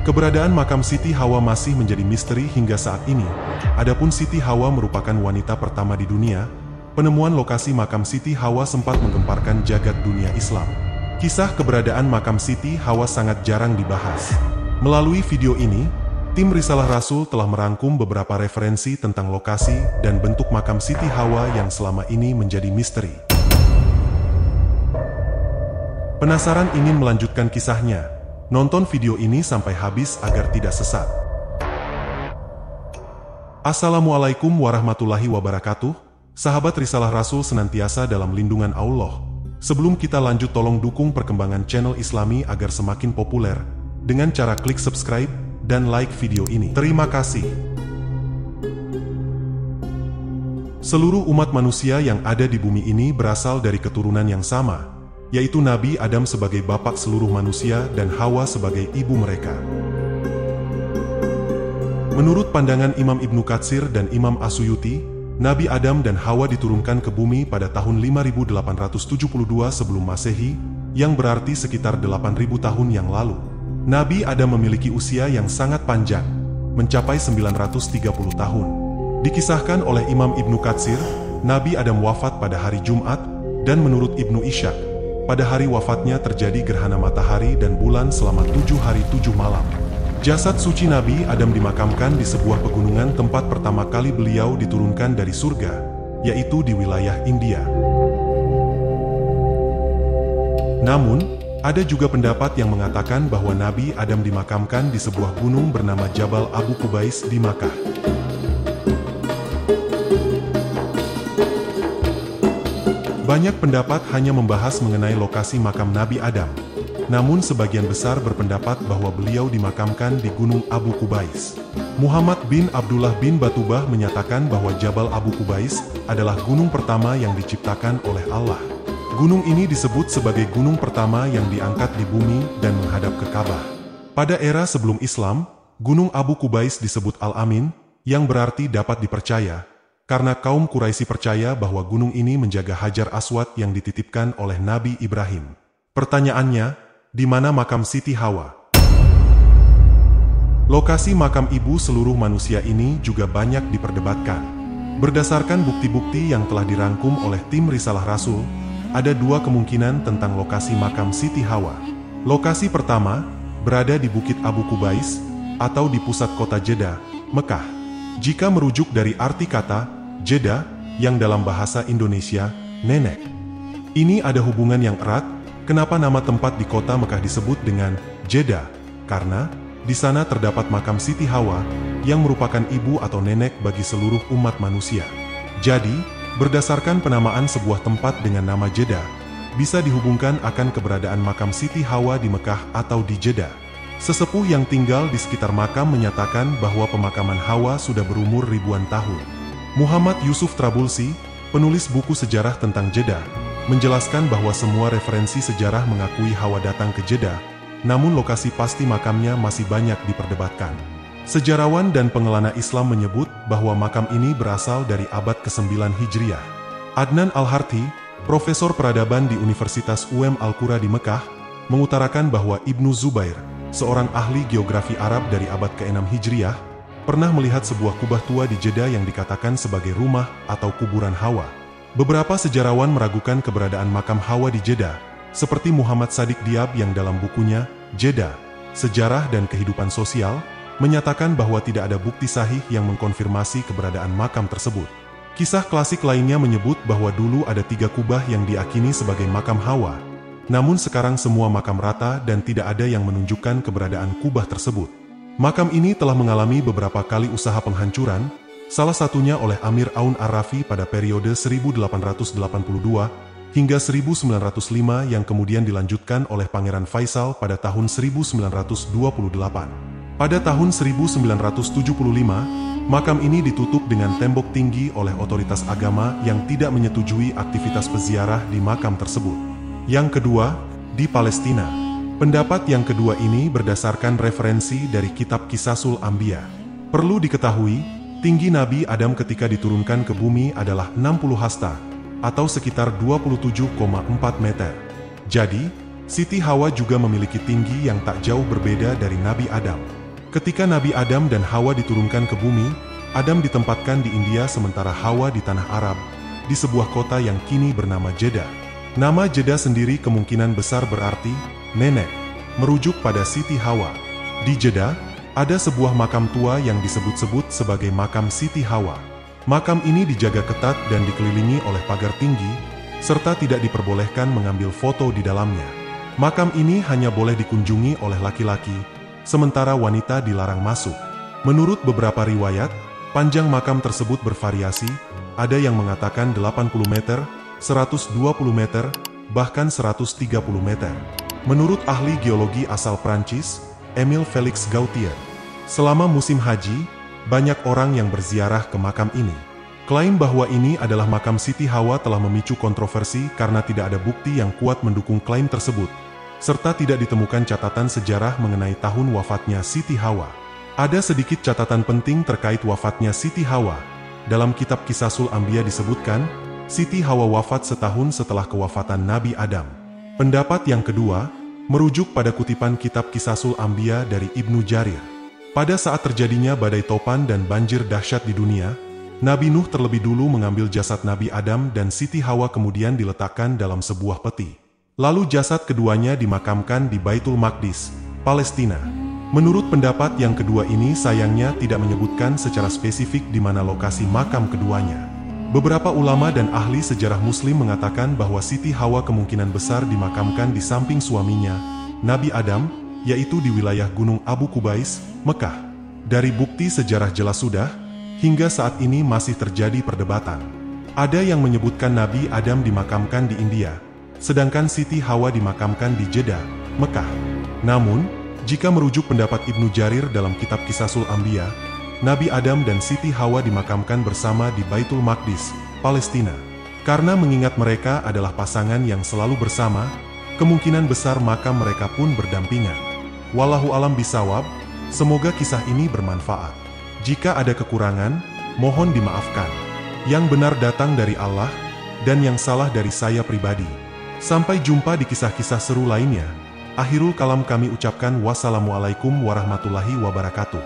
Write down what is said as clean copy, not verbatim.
Keberadaan makam Siti Hawa masih menjadi misteri hingga saat ini. Adapun Siti Hawa merupakan wanita pertama di dunia. Penemuan lokasi makam Siti Hawa sempat menggemparkan jagat dunia Islam. Kisah keberadaan makam Siti Hawa sangat jarang dibahas. Melalui video ini, tim Risalah Rasul telah merangkum beberapa referensi tentang lokasi dan bentuk makam Siti Hawa yang selama ini menjadi misteri. Penasaran ingin melanjutkan kisahnya? Nonton video ini sampai habis agar tidak sesat. Assalamualaikum warahmatullahi wabarakatuh. Sahabat Risalah Rasul senantiasa dalam lindungan Allah. Sebelum kita lanjut, tolong dukung perkembangan channel Islami agar semakin populer dengan cara klik subscribe dan like video ini. Terima kasih. Seluruh umat manusia yang ada di bumi ini berasal dari keturunan yang sama, yaitu Nabi Adam sebagai bapak seluruh manusia dan Hawa sebagai ibu mereka. Menurut pandangan Imam Ibnu Katsir dan Imam As-Suyuti, Nabi Adam dan Hawa diturunkan ke bumi pada tahun 5872 sebelum Masehi, yang berarti sekitar 8000 tahun yang lalu. Nabi Adam memiliki usia yang sangat panjang, mencapai 930 tahun. Dikisahkan oleh Imam Ibnu Katsir, Nabi Adam wafat pada hari Jumat, dan menurut Ibnu Ishaq, pada hari wafatnya terjadi gerhana matahari dan bulan selama 7 hari 7 malam. Jasad suci Nabi Adam dimakamkan di sebuah pegunungan tempat pertama kali beliau diturunkan dari surga, yaitu di wilayah India. Namun, ada juga pendapat yang mengatakan bahwa Nabi Adam dimakamkan di sebuah gunung bernama Jabal Abu Qubais di Makkah. Banyak pendapat hanya membahas mengenai lokasi makam Nabi Adam. Namun sebagian besar berpendapat bahwa beliau dimakamkan di Gunung Abu Qubais. Muhammad bin Abdullah bin Batubah menyatakan bahwa Jabal Abu Qubais adalah gunung pertama yang diciptakan oleh Allah. Gunung ini disebut sebagai gunung pertama yang diangkat di bumi dan menghadap ke Ka'bah. Pada era sebelum Islam, Gunung Abu Qubais disebut Al-Amin, yang berarti dapat dipercaya, karena kaum Quraisy percaya bahwa gunung ini menjaga Hajar Aswad yang dititipkan oleh Nabi Ibrahim. Pertanyaannya, di mana makam Siti Hawa? Lokasi makam ibu seluruh manusia ini juga banyak diperdebatkan. Berdasarkan bukti-bukti yang telah dirangkum oleh tim Risalah Rasul, ada dua kemungkinan tentang lokasi makam Siti Hawa. Lokasi pertama, berada di Bukit Abu Qubais, atau di pusat kota Jeddah, Mekah. Jika merujuk dari arti kata Jeddah, yang dalam bahasa Indonesia, nenek. Ini ada hubungan yang erat, kenapa nama tempat di kota Mekah disebut dengan Jeddah, karena di sana terdapat makam Siti Hawa, yang merupakan ibu atau nenek bagi seluruh umat manusia. Jadi, berdasarkan penamaan sebuah tempat dengan nama Jeddah, bisa dihubungkan akan keberadaan makam Siti Hawa di Mekah atau di Jeddah. Sesepuh yang tinggal di sekitar makam menyatakan bahwa pemakaman Hawa sudah berumur ribuan tahun. Muhammad Yusuf Trabulsi, penulis buku sejarah tentang Jeddah, menjelaskan bahwa semua referensi sejarah mengakui Hawa datang ke Jeddah, namun lokasi pasti makamnya masih banyak diperdebatkan. Sejarawan dan pengelana Islam menyebut bahwa makam ini berasal dari abad ke-9 Hijriah. Adnan Al-Harthi, profesor peradaban di Universitas Al-Qura di Mekah, mengutarakan bahwa Ibnu Zubair, seorang ahli geografi Arab dari abad ke-6 Hijriah, pernah melihat sebuah kubah tua di Jeddah yang dikatakan sebagai rumah atau kuburan Hawa. Beberapa sejarawan meragukan keberadaan makam Hawa di Jeddah, seperti Muhammad Sadiq Diab yang dalam bukunya, Jeddah, Sejarah dan Kehidupan Sosial, menyatakan bahwa tidak ada bukti sahih yang mengkonfirmasi keberadaan makam tersebut. Kisah klasik lainnya menyebut bahwa dulu ada 3 kubah yang diakini sebagai makam Hawa. Namun sekarang semua makam rata dan tidak ada yang menunjukkan keberadaan kubah tersebut. Makam ini telah mengalami beberapa kali usaha penghancuran, salah satunya oleh Amir Aun Ar-Rafi pada periode 1882 hingga 1905 yang kemudian dilanjutkan oleh Pangeran Faisal pada tahun 1928. Pada tahun 1975, makam ini ditutup dengan tembok tinggi oleh otoritas agama yang tidak menyetujui aktivitas peziarah di makam tersebut. Yang kedua, di Palestina. Pendapat yang kedua ini berdasarkan referensi dari kitab Qisasul Anbiya. Perlu diketahui, tinggi Nabi Adam ketika diturunkan ke bumi adalah 60 hasta, atau sekitar 27,4 meter. Jadi, Siti Hawa juga memiliki tinggi yang tak jauh berbeda dari Nabi Adam. Ketika Nabi Adam dan Hawa diturunkan ke bumi, Adam ditempatkan di India sementara Hawa di tanah Arab, di sebuah kota yang kini bernama Jeddah. Nama Jeddah sendiri kemungkinan besar berarti nenek, merujuk pada Siti Hawa. Di Jeddah, ada sebuah makam tua yang disebut-sebut sebagai makam Siti Hawa. Makam ini dijaga ketat dan dikelilingi oleh pagar tinggi, serta tidak diperbolehkan mengambil foto di dalamnya. Makam ini hanya boleh dikunjungi oleh laki-laki, sementara wanita dilarang masuk. Menurut beberapa riwayat, panjang makam tersebut bervariasi, ada yang mengatakan 80 meter, 120 meter, bahkan 130 meter. Menurut ahli geologi asal Prancis, Emile Felix Gautier, selama musim haji, banyak orang yang berziarah ke makam ini. Klaim bahwa ini adalah makam Siti Hawa telah memicu kontroversi karena tidak ada bukti yang kuat mendukung klaim tersebut, serta tidak ditemukan catatan sejarah mengenai tahun wafatnya Siti Hawa. Ada sedikit catatan penting terkait wafatnya Siti Hawa. Dalam kitab Qisasul Anbiya disebutkan, Siti Hawa wafat setahun setelah kewafatan Nabi Adam. Pendapat yang kedua, merujuk pada kutipan kitab Qisasul Anbiya dari Ibnu Jarir. Pada saat terjadinya badai topan dan banjir dahsyat di dunia, Nabi Nuh terlebih dulu mengambil jasad Nabi Adam dan Siti Hawa kemudian diletakkan dalam sebuah peti. Lalu jasad keduanya dimakamkan di Baitul Maqdis, Palestina. Menurut pendapat yang kedua ini sayangnya tidak menyebutkan secara spesifik di mana lokasi makam keduanya. Beberapa ulama dan ahli sejarah Muslim mengatakan bahwa Siti Hawa kemungkinan besar dimakamkan di samping suaminya, Nabi Adam, yaitu di wilayah Gunung Abu Kubais, Mekah. Dari bukti sejarah jelas sudah, hingga saat ini masih terjadi perdebatan. Ada yang menyebutkan Nabi Adam dimakamkan di India, sedangkan Siti Hawa dimakamkan di Jeddah, Mekah. Namun, jika merujuk pendapat Ibnu Jarir dalam kitab Qisasul Anbiya, Nabi Adam dan Siti Hawa dimakamkan bersama di Baitul Maqdis, Palestina. Karena mengingat mereka adalah pasangan yang selalu bersama, kemungkinan besar makam mereka pun berdampingan. Wallahu alam bisawab, semoga kisah ini bermanfaat. Jika ada kekurangan, mohon dimaafkan. Yang benar datang dari Allah, dan yang salah dari saya pribadi. Sampai jumpa di kisah-kisah seru lainnya. Akhirul kalam kami ucapkan wassalamualaikum warahmatullahi wabarakatuh.